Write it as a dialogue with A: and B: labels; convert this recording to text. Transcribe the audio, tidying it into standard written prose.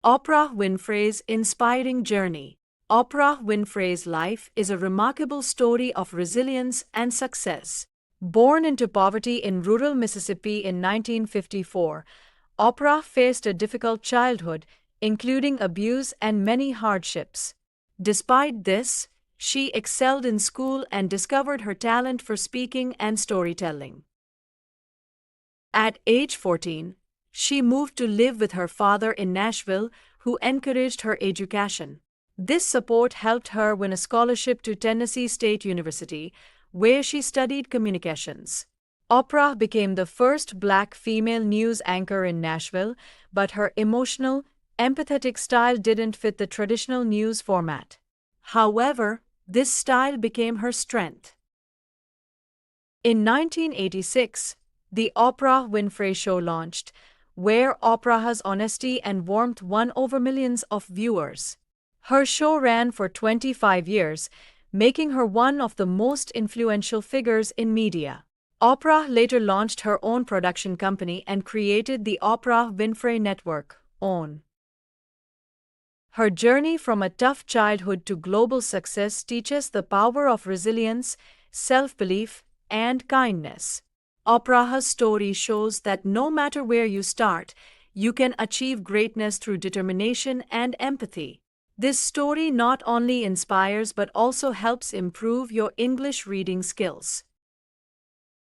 A: Oprah Winfrey's inspiring journey. Oprah Winfrey's life is a remarkable story of resilience and success. Born into poverty in rural Mississippi in 1954, Oprah faced a difficult childhood, including abuse and many hardships. Despite this, she excelled in school and discovered her talent for speaking and storytelling. At age 14, she moved to live with her father in Nashville, who encouraged her education. This support helped her win a scholarship to Tennessee State University, where she studied communications. Oprah became the first Black female news anchor in Nashville, but her emotional, empathetic style didn't fit the traditional news format. However, this style became her strength. In 1986, The Oprah Winfrey Show launched, where Oprah's honesty and warmth won over millions of viewers. Her show ran for 25 years, making her one of the most influential figures in media. Oprah later launched her own production company and created the Oprah Winfrey Network, OWN. Her journey from a tough childhood to global success teaches the power of resilience, self-belief, and kindness. Oprah's story shows that no matter where you start, you can achieve greatness through determination and empathy. This story not only inspires but also helps improve your English reading skills.